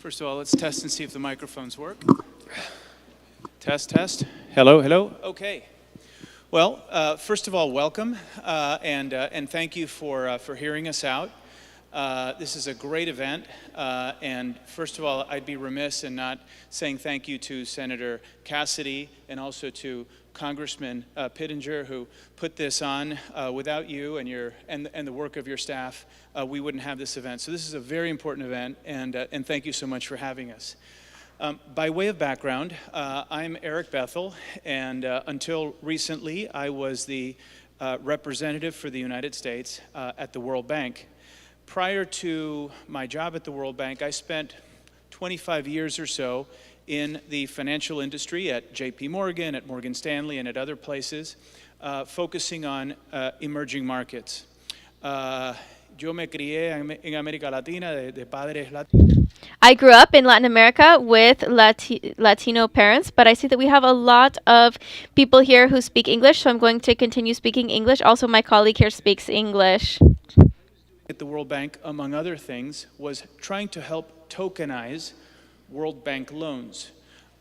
First of all, let's test and see if the microphones work. Test, test. Hello, hello. Okay. Well, first of all, welcome, and thank you for hearing us out. This is a great event, and first of all, I'd be remiss in not saying thank you to Senator Cassidy and also to Congressman Pittenger, who put this on. Without you and the work of your staff, we wouldn't have this event. So this is a very important event, and thank you so much for having us. By way of background, I'm Erik Bethel, and until recently, I was the representative for the United States at the World Bank. Prior to my job at the World Bank, I spent 25 years or so in the financial industry at JP Morgan, at Morgan Stanley, and at other places, focusing on emerging markets. Yo me crié en América Latina de padres latinos. I grew up in Latin America with Latino parents, but I see that we have a lot of people here who speak English, so I'm going to continue speaking English. Also, my colleague here speaks English. At the World Bank, among other things, was trying to help tokenize World Bank loans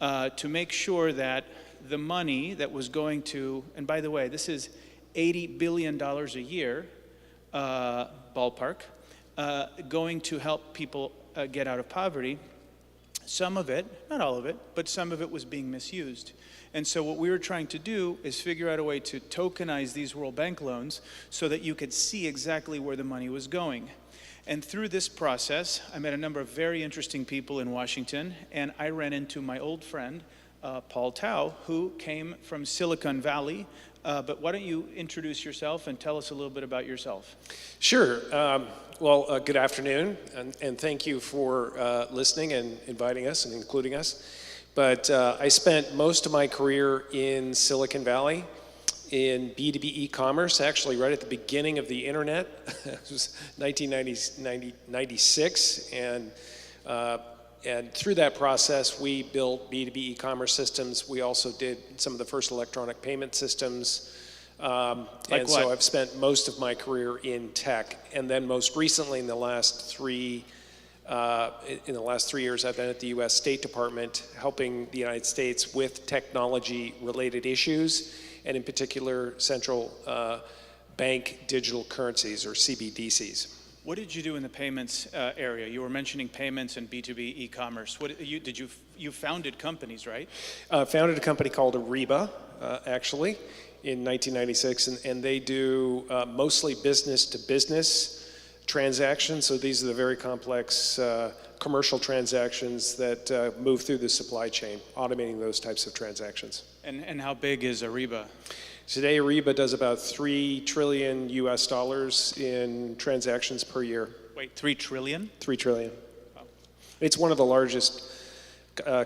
to make sure that the money that was going to, and by the way, this is $80 billion a year, ballpark, going to help people get out of poverty. Some of it, not all of it, but some of it was being misused. And so what we were trying to do is figure out a way to tokenize these World Bank loans so that you could see exactly where the money was going. And through this process, I met a number of very interesting people in Washington, and I ran into my old friend, Paul Touw, who came from Silicon Valley. But why don't you introduce yourself and tell us a little bit about yourself? Sure. Good afternoon, and thank you for listening and inviting us and including us. But I spent most of my career in Silicon Valley in B2B e-commerce, actually right at the beginning of the internet. It was 1996, and through that process, we built B2B e-commerce systems. We also did some of the first electronic payment systems. So I've spent most of my career in tech, and then most recently in the last 3 years, I've been at the U.S. State Department helping the United States with technology-related issues, and in particular, central bank digital currencies, or CBDCs. What did you do in the payments area? You were mentioning payments and B2B e-commerce. You founded companies, right? Founded a company called Ariba, actually, in 1996, and they do mostly business-to-business transactions. So these are the very complex commercial transactions that move through the supply chain, automating those types of transactions. And how big is Ariba? Today, Ariba does about $3 trillion in transactions per year. Wait, 3 trillion? 3 trillion. Wow. It's one of the largest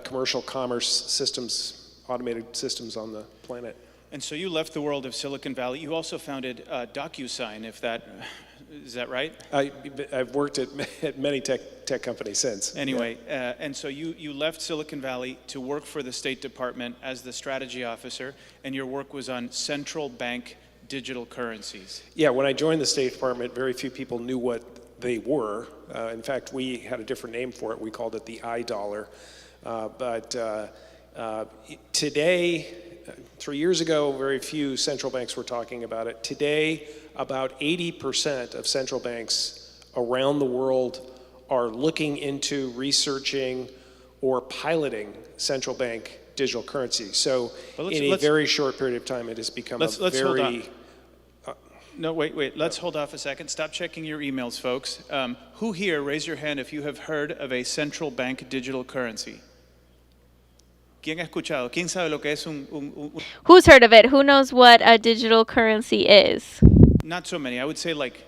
commercial commerce systems, automated systems on the planet. And so you left the world of Silicon Valley. You also founded DocuSign, is that right? I've worked at many tech companies since. Anyway, yeah. And so you left Silicon Valley to work for the State Department as the strategy officer, and your work was on central bank digital currencies. Yeah, when I joined the State Department, very few people knew what they were. In fact, we had a different name for it. We called it the iDollar. But today, 3 years ago, very few central banks were talking about it. Today, about 80% of central banks around the world are looking into researching or piloting central bank digital currency. So in a very short period of time, it has become let's very... Hold on. No, wait. Let's hold off a second. Stop checking your emails, folks. Who here, raise your hand if you have heard of a central bank digital currency? ¿Quién ha escuchado? ¿Quién sabe lo que es Who's heard of it? Who knows what a digital currency is? Not so many. I would say like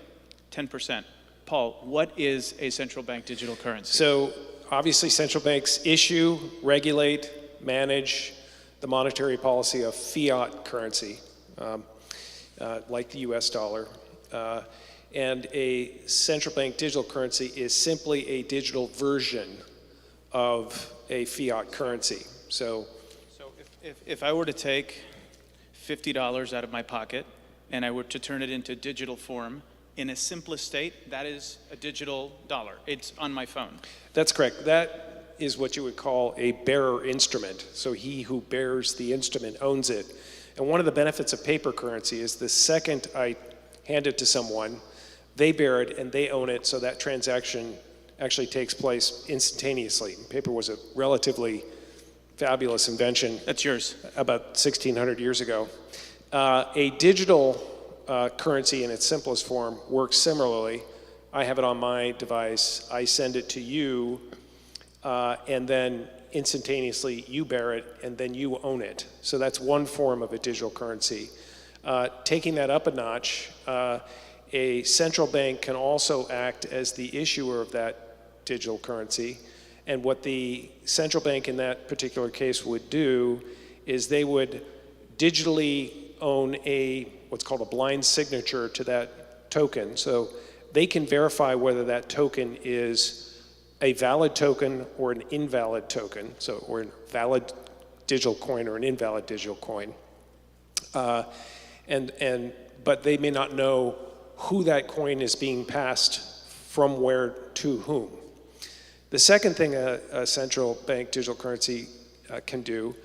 10%. Paul, what is a central bank digital currency? So obviously central banks issue, regulate, manage the monetary policy of fiat currency, like the US dollar. And a central bank digital currency is simply a digital version of a fiat currency. So if I were to take $50 out of my pocket and I were to turn it into digital form, in a simplest state, that is a digital dollar. It's on my phone. That's correct. That is what you would call a bearer instrument. So he who bears the instrument owns it. And one of the benefits of paper currency is the second I hand it to someone, they bear it and they own it, so that transaction actually takes place instantaneously. Paper was a relatively fabulous invention. That's yours. About 1,600 years ago. A digital currency in its simplest form works similarly. I have it on my device, I send it to you, and then instantaneously you bear it, and then you own it. So that's one form of a digital currency. Taking that up a notch, a central bank can also act as the issuer of that digital currency. And what the central bank in that particular case would do is they would digitally own what's called a blind signature to that token. So they can verify whether that token is a valid token or an invalid token, or a valid digital coin or an invalid digital coin. But they may not know who that coin is being passed from where to whom. The second thing a central bank digital currency can do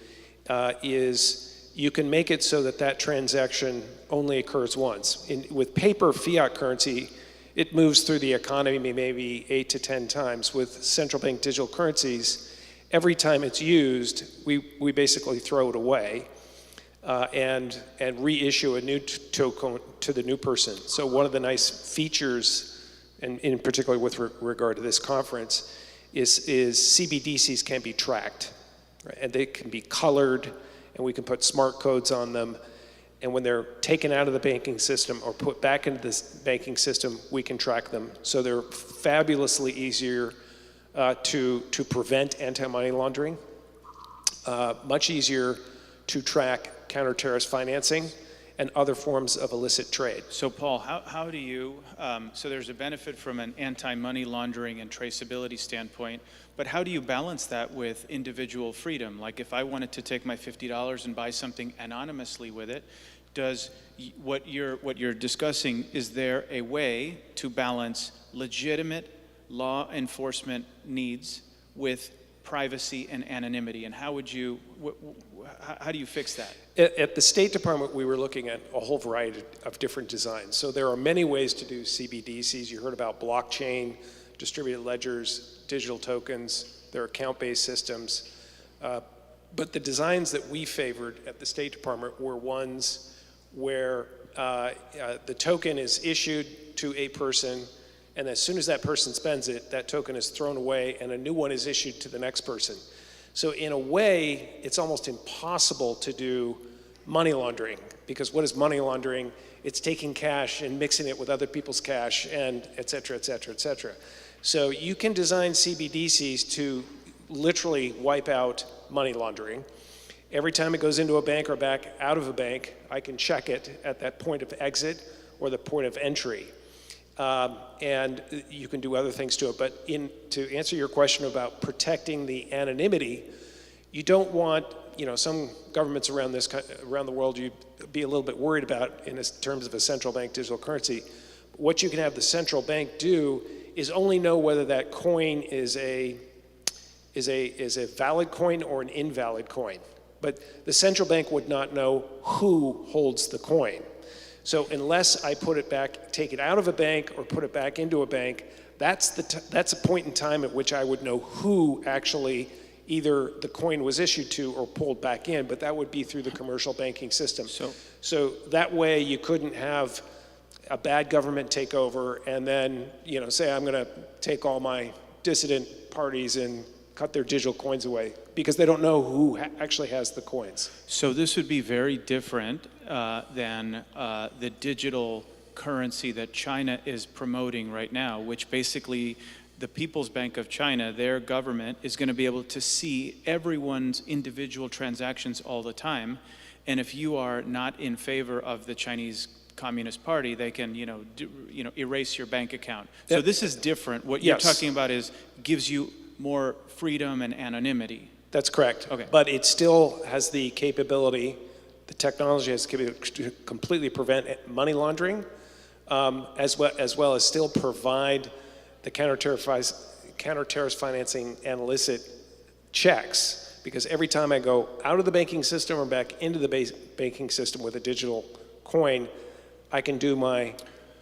is you can make it so that that transaction only occurs once. With paper fiat currency, it moves through the economy maybe 8 to 10 times. With central bank digital currencies, every time it's used, we basically throw it away and reissue a new token to the new person. So one of the nice features, and in particular with regard to this conference, is CBDCs can be tracked, right? And they can be colored, and we can put smart codes on them. And when they're taken out of the banking system or put back into this banking system, we can track them. So they're fabulously easier to prevent anti-money laundering, much easier to track counter-terrorist financing and other forms of illicit trade. So Paul, how do you, so there's a benefit from an anti-money laundering and traceability standpoint, but how do you balance that with individual freedom? Like if I wanted to take my $50 and buy something anonymously with it, does what you're discussing, is there a way to balance legitimate law enforcement needs with privacy and anonymity, and how do you fix that? At the State Department, we were looking at a whole variety of different designs. So there are many ways to do CBDCs. You heard about blockchain, distributed ledgers, digital tokens, there are account-based systems. But the designs that we favored at the State Department were ones where the token is issued to a person, and as soon as that person spends it, that token is thrown away and a new one is issued to the next person. So in a way, it's almost impossible to do money laundering, because what is money laundering? It's taking cash and mixing it with other people's cash, and et cetera, et cetera, et cetera. So you can design CBDCs to literally wipe out money laundering. Every time it goes into a bank or back out of a bank, I can check it at that point of exit or the point of entry. And you can do other things to it. But to answer your question about protecting the anonymity, you don't want, some governments around the world you'd be a little bit worried about in terms of a central bank digital currency. What you can have the central bank do is only know whether that coin is a valid coin or an invalid coin. But the central bank would not know who holds the coin. So unless I take it out of a bank or put it back into a bank, that's a point in time at which I would know who actually either the coin was issued to or pulled back in, but that would be through the commercial banking system. So that way you couldn't have a bad government take over and then, say I'm gonna take all my dissident parties and cut their digital coins away, because they don't know who actually has the coins. So this would be very different than the digital currency that China is promoting right now, which basically the People's Bank of China, their government, is going to be able to see everyone's individual transactions all the time. And if you are not in favor of the Chinese Communist Party, they can, erase your bank account. So this is different. What you're talking about gives you more freedom and anonymity. That's correct. Okay. But it still has the capability, the technology has the capability to completely prevent money laundering, as well as still provide the counter-terrorist financing and illicit checks, because every time I go out of the banking system or back into the banking system with a digital coin, I can do my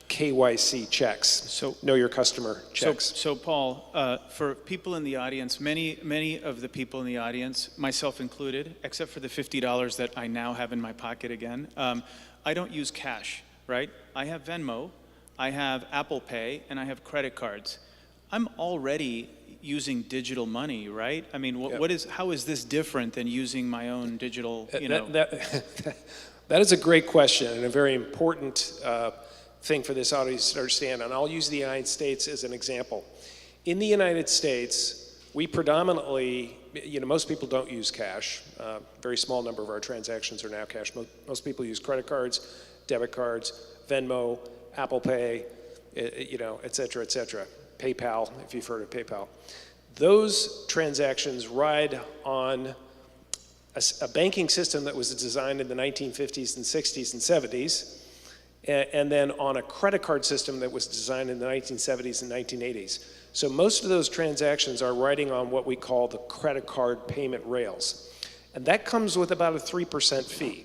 KYC checks, so know your customer checks. So Paul, for people in the audience, many of the people in the audience, myself included, except for the $50 that I now have in my pocket again, I don't use cash, right? I have Venmo, I have Apple Pay, and I have credit cards. I'm already using digital money, right? I mean, how is this different than using my own digital, That is a great question and a very important thing for this audience to understand, and I'll use the United States as an example. In the United States, we predominantly, most people don't use cash. Very small number of our transactions are now cash. Most people use credit cards, debit cards, Venmo, Apple Pay, et cetera, et cetera. PayPal, if you've heard of PayPal. Those transactions ride on a banking system that was designed in the 1950s and 60s and 70s, and then on a credit card system that was designed in the 1970s and 1980s. So most of those transactions are riding on what we call the credit card payment rails. And that comes with about a 3% fee.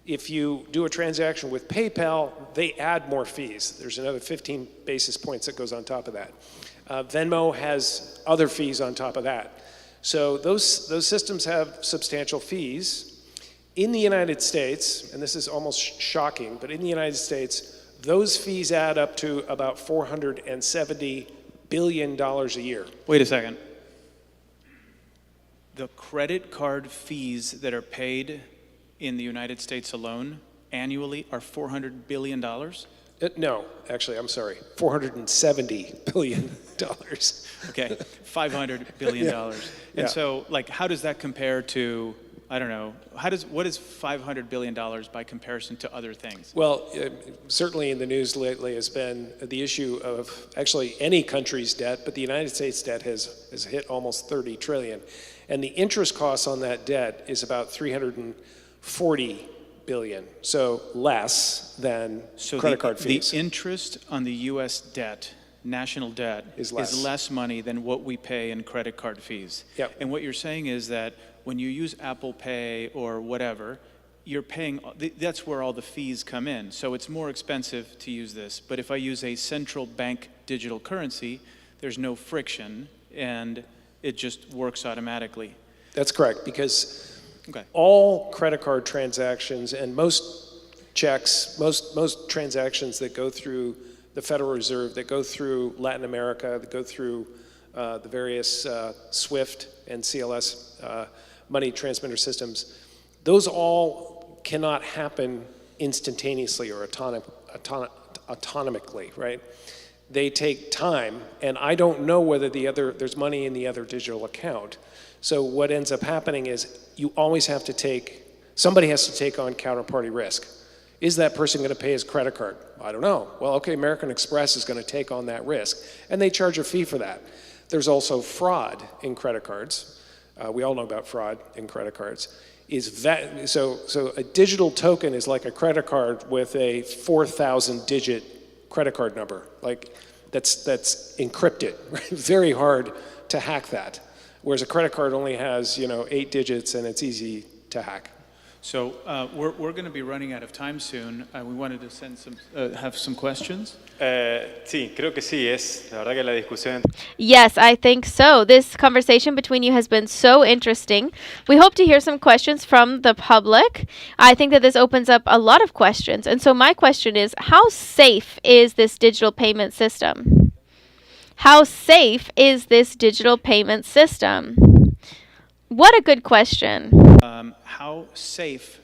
If you do a transaction with PayPal, they add more fees. There's another 15 basis points that goes on top of that. Venmo has other fees on top of that. So those systems have substantial fees. In the United States, and this is almost shocking, but in the United States, those fees add up to about $470 billion a year. Wait a second. The credit card fees that are paid in the United States alone annually are $400 billion? No, actually, I'm sorry, $470 billion. Okay, $500 billion. And so, how does that compare to, I don't know, what is $500 billion by comparison to other things? Well, certainly in the news lately has been the issue of actually any country's debt, but the United States debt has hit almost 30 trillion. And the interest costs on that debt is about 340 billion, so less than credit card fees. The interest on the U.S. debt, national debt, is less money than what we pay in credit card fees. Yep. And what you're saying is that when you use Apple Pay or whatever, you're paying, that's where all the fees come in. So it's more expensive to use this. But if I use a central bank digital currency, there's no friction and it just works automatically. That's correct, because all credit card transactions and most checks, most transactions that go through the Federal Reserve, that go through Latin America, that go through the various SWIFT and CLS money transmitter systems, those all cannot happen instantaneously or autonomically, right? They take time, and I don't know whether there's money in the other digital account. So what ends up happening is you always have to somebody has to take on counterparty risk. Is that person going to pay his credit card? I don't know. Well, okay, American Express is going to take on that risk, and they charge a fee for that. There's also fraud in credit cards. We all know about fraud in credit cards. So a digital token is like a credit card with a 4,000-digit credit card number. Like that's encrypted. Very hard to hack that. Whereas a credit card only has 8 digits and it's easy to hack. So we're going to be running out of time soon. We wanted to have some questions. Sí, creo que sí, la verdad que la discusión. Yes, I think so. This conversation between you has been so interesting. We hope to hear some questions from the public. I think that this opens up a lot of questions. And so my question is, how safe is this digital payment system? How safe is this digital payment system? What a good question. How safe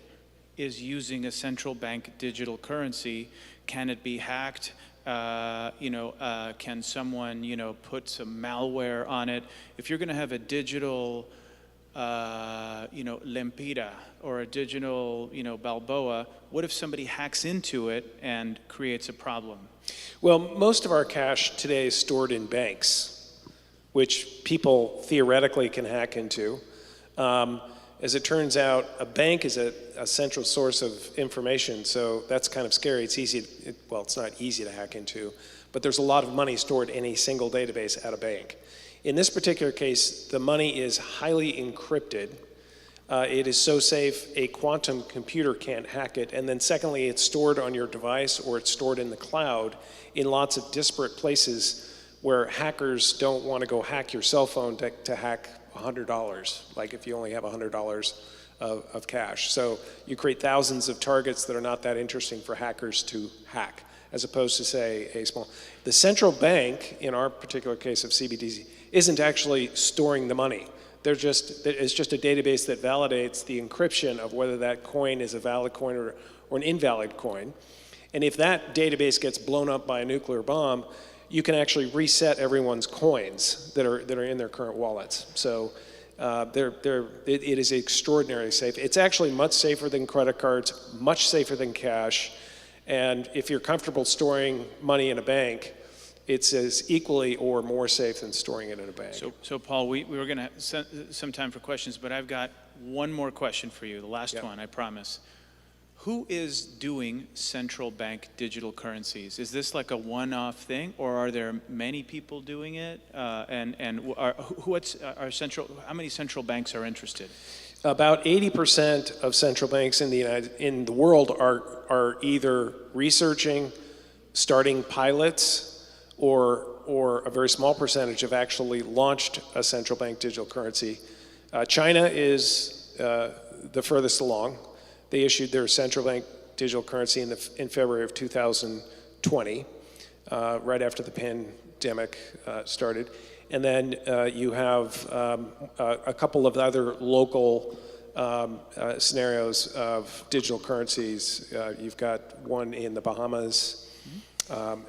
is using a central bank digital currency? Can it be hacked? Can someone, put some malware on it? If you're going to have a digital, lempira or a digital, Balboa, what if somebody hacks into it and creates a problem? Well, most of our cash today is stored in banks, which people theoretically can hack into. As it turns out, a bank is a central source of information, so that's kind of scary. It's it's not easy to hack into, but there's a lot of money stored in a single database at a bank. In this particular case, the money is highly encrypted. It is so safe a quantum computer can't hack it. And then secondly, it's stored on your device or it's stored in the cloud in lots of disparate places where hackers don't want to go hack your cell phone to hack $100, like if you only have $100 of cash. So you create thousands of targets that are not that interesting for hackers to hack, as opposed to, say, a small. The central bank, in our particular case of CBDC, isn't actually storing the money. It's just a database that validates the encryption of whether that coin is a valid coin or an invalid coin. And if that database gets blown up by a nuclear bomb, you can actually reset everyone's coins that are in their current wallets. So it is extraordinarily safe. It's actually much safer than credit cards, much safer than cash. And if you're comfortable storing money in a bank, it's as equally or more safe than storing it in a bank. So Paul, we were going to have some time for questions, but I've got one more question for you, the last one, I promise. Who is doing central bank digital currencies? Is this like a one-off thing, or are there many people doing it? How many central banks are interested? About 80% of central banks in the world are either researching, starting pilots, or a very small percentage have actually launched a central bank digital currency. China is the furthest along. They issued their central bank digital currency in February of 2020, right after the pandemic started. And then you have a couple of other local scenarios of digital currencies. You've got one in the Bahamas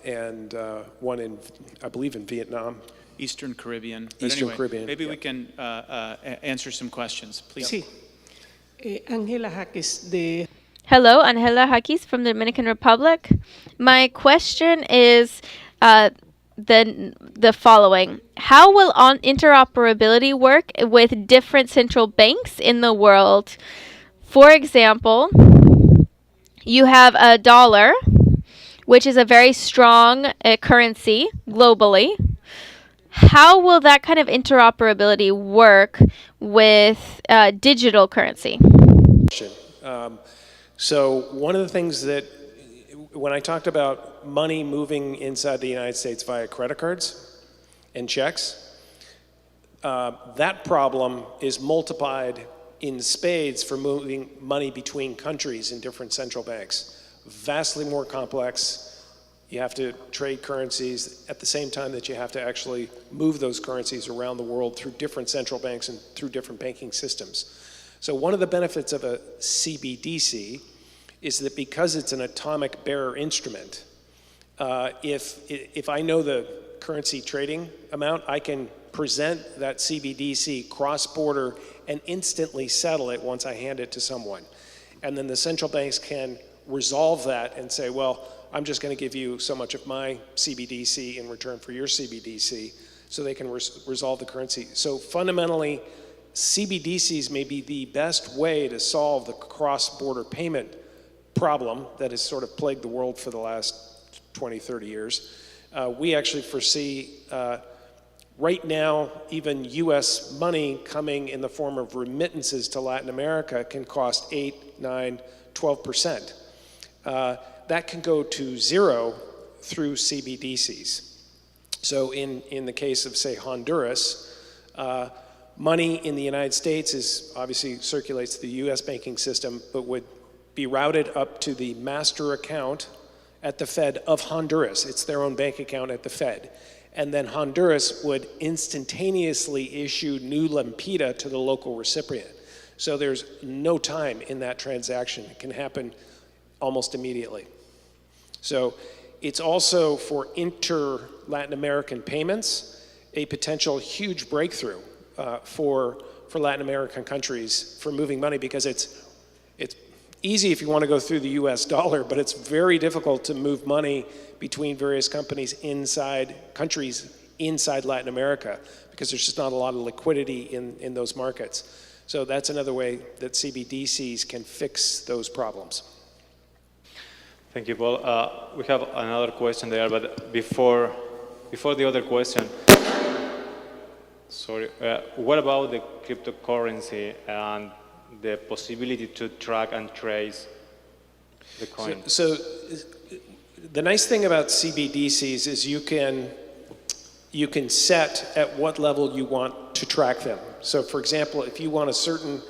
and one in, I believe, in Vietnam. Eastern Caribbean. Caribbean. Maybe we can answer some questions, please. Sí. Angela Jaques de Hello, Angela Jaques from the Dominican Republic. My question is the following. How will interoperability work with different central banks in the world? For example, you have a dollar, which is a very strong currency globally. How will that kind of interoperability work with digital currency? So one of the things that, when I talked about money moving inside the United States via credit cards and checks, that problem is multiplied in spades for moving money between countries in different central banks. Vastly more complex. You have to trade currencies at the same time that you have to actually move those currencies around the world through different central banks and through different banking systems. So one of the benefits of a CBDC is that because it's an atomic bearer instrument, if I know the currency trading amount, I can present that CBDC cross-border and instantly settle it once I hand it to someone. And then the central banks can resolve that and say, well, I'm just going to give you so much of my CBDC in return for your CBDC, so they can resolve the currency. So fundamentally, CBDCs may be the best way to solve the cross-border payment problem that has sort of plagued the world for the last 20, 30 years. We actually foresee right now, even US money coming in the form of remittances to Latin America can cost 8, 9, 12%. That can go to zero through CBDCs. So in the case of, say, Honduras, money in the United States obviously circulates the US banking system, but would be routed up to the master account at the Fed of Honduras. It's their own bank account at the Fed. And then Honduras would instantaneously issue new lempira to the local recipient. So there's no time in that transaction. It can happen almost immediately. So it's also, for inter-Latin American payments, a potential huge breakthrough for Latin American countries for moving money, because it's easy if you want to go through the US dollar, but it's very difficult to move money between various countries inside Latin America, because there's just not a lot of liquidity in those markets. So that's another way that CBDCs can fix those problems. Thank you, Paul. We have another question there, but before the other question, Sorry, what about the cryptocurrency and the possibility to track and trace the coin? So the nice thing about CBDCs is you can set at what level you want to track them. So for example, if you want a certain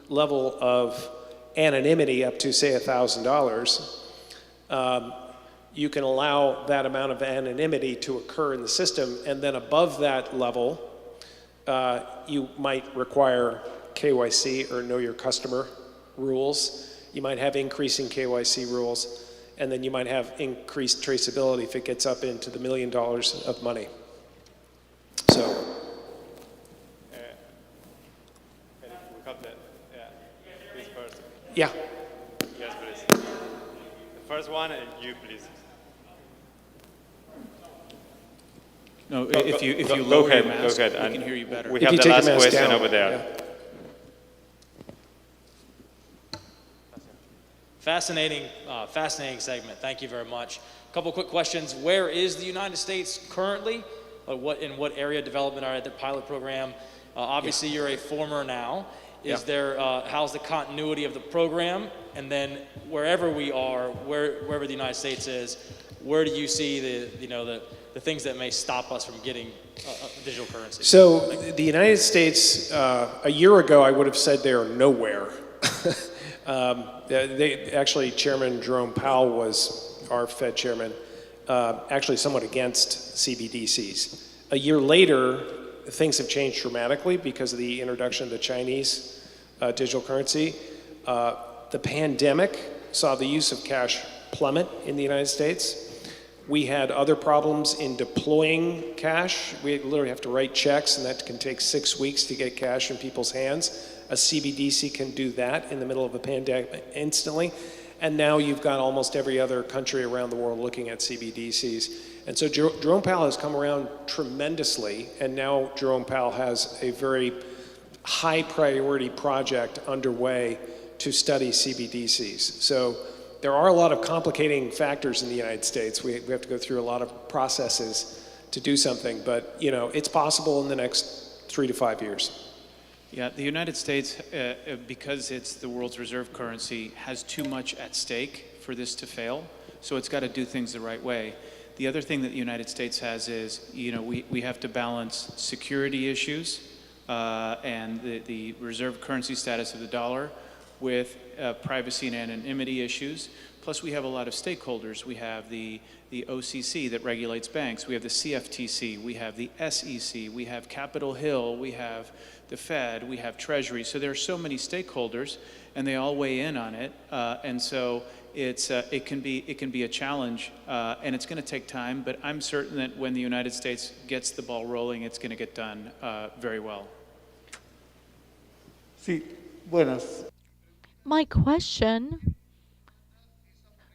level of anonymity up to say $1,000, you can allow that amount of anonymity to occur in the system, and then above that level, you might require KYC or know your customer rules. You might have increasing KYC rules, and then you might have increased traceability if it gets up into the $1 million of money. So. This first. Yeah. Yes, please. The first one, and you, please. No, if you lower your mask, we can hear you better. We If have you the take last your mask question down, over there. yeah. Fascinating segment. Thank you very much. A couple quick questions. Where is the United States currently? In what area of development are at the pilot program? Obviously, you're a former now. Is there? How's the continuity of the program? And then wherever we are, wherever the United States is, where do you see the things that may stop us from getting digital currency? So the United States, a year ago, I would have said they are nowhere. Actually, Chairman Jerome Powell was our Fed chairman, actually somewhat against CBDCs. A year later, things have changed dramatically because of the introduction of the Chinese digital currency. The pandemic saw the use of cash plummet in the United States. We had other problems in deploying cash. We literally have to write checks, and that can take 6 weeks to get cash in people's hands. A CBDC can do that in the middle of a pandemic instantly. And now you've got almost every other country around the world looking at CBDCs. And so Jerome Powell has come around tremendously, and now Jerome Powell has a very high priority project underway to study CBDCs. So there are a lot of complicating factors in the United States. We have to go through a lot of processes to do something, but it's possible in the next 3 to 5 years. Yeah, the United States, because it's the world's reserve currency, has too much at stake for this to fail. So it's got to do things the right way. The other thing that the United States has is, we have to balance security issues and the reserve currency status of the dollar with privacy and anonymity issues. Plus, we have a lot of stakeholders. We have the OCC that regulates banks. We have the CFTC. We have the SEC. We have Capitol Hill. We have the Fed. We have Treasury. So there are so many stakeholders, and they all weigh in on it. And so it can be a challenge, and it's going to take time. But I'm certain that when the United States gets the ball rolling, it's going to get done very well. Sí, buenas. My question,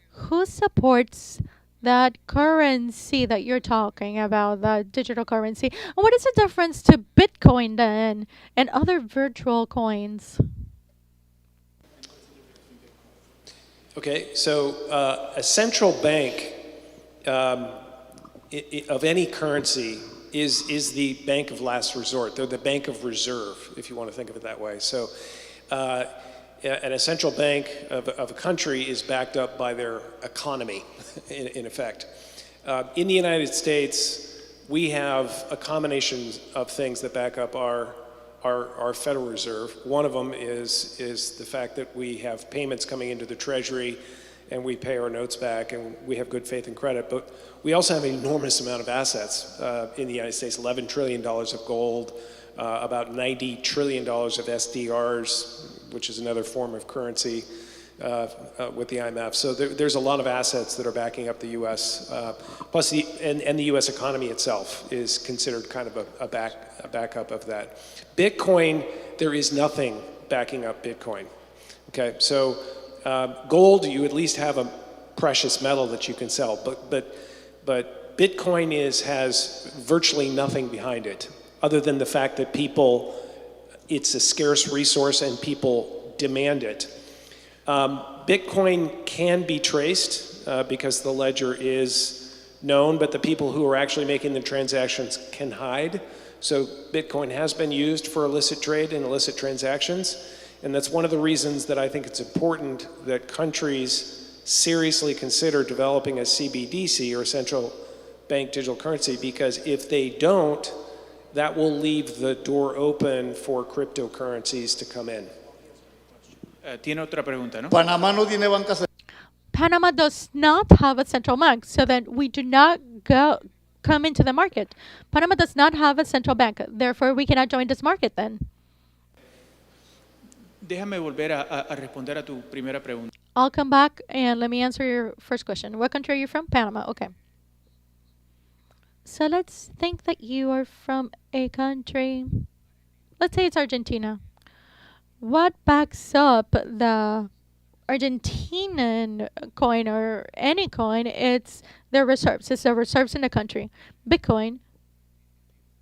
who supports that currency that you're talking about, the digital currency? And what is the difference to Bitcoin then and other virtual coins? Okay, so a central bank of any currency is the bank of last resort. They're the bank of reserve, if you want to think of it that way. So and a central bank of a country is backed up by their economy, in effect. In the United States, we have a combination of things that back up our Federal Reserve. One of them is the fact that we have payments coming into the Treasury, and we pay our notes back, and we have good faith and credit. But we also have an enormous amount of assets in the United States, $11 trillion of gold, about $90 trillion of SDRs, which is another form of currency with the IMF. So there's a lot of assets that are backing up the U.S. Plus, the U.S. economy itself is considered kind of a backup of that. Bitcoin, there is nothing backing up Bitcoin. Okay, so gold, you at least have a precious metal that you can sell, but Bitcoin has virtually nothing behind it, other than the fact that it's a scarce resource and people demand it. Bitcoin can be traced because the ledger is known, but the people who are actually making the transactions can hide. So Bitcoin has been used for illicit trade and illicit transactions, and that's one of the reasons that I think it's important that countries seriously consider developing a CBDC, or central bank digital currency, because if they don't, that will leave the door open for cryptocurrencies to come in. Tiene otra pregunta, ¿no? Panamá no tiene banca central. Panama does not have a central bank, so that we do not come into the market. Panama does not have a central bank, therefore we cannot join this market then. Déjame volver a responder a tu primera pregunta. I'll come back and let me answer your first question. What country are you from? Panama. Okay. So let's think that you are from a country. Let's say it's Argentina. What backs up the Argentinian coin or any coin? It's their reserves. It's their reserves in the country. Bitcoin,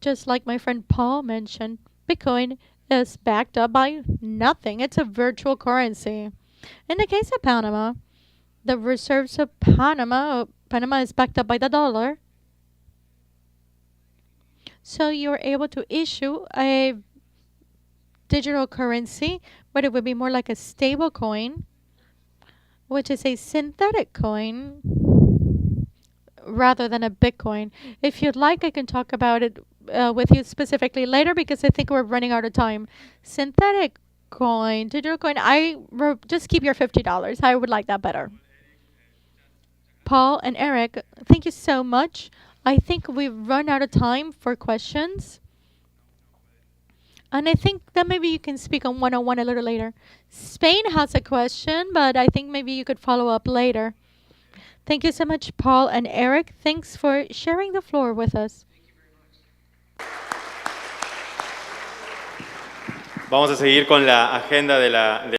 just like my friend Paul mentioned, Bitcoin is backed up by nothing. It's a virtual currency. In the case of Panama, the reserves of Panama is backed up by the dollar. So you're able to issue a digital currency, but it would be more like a stable coin, which is a synthetic coin rather than a Bitcoin. If you'd like, I can talk about it with you specifically later, because I think we're running out of time. Synthetic coin, digital coin, just keep your $50. I would like that better. Paul and Eric, thank you so much. I think we've run out of time for questions. And I think that maybe you can speak on one-on-one a little later. Spain has a question, but I think maybe you could follow up later. Thank you so much, Paul and Eric. Thanks for sharing the floor with us. Vamos a seguir con la agenda de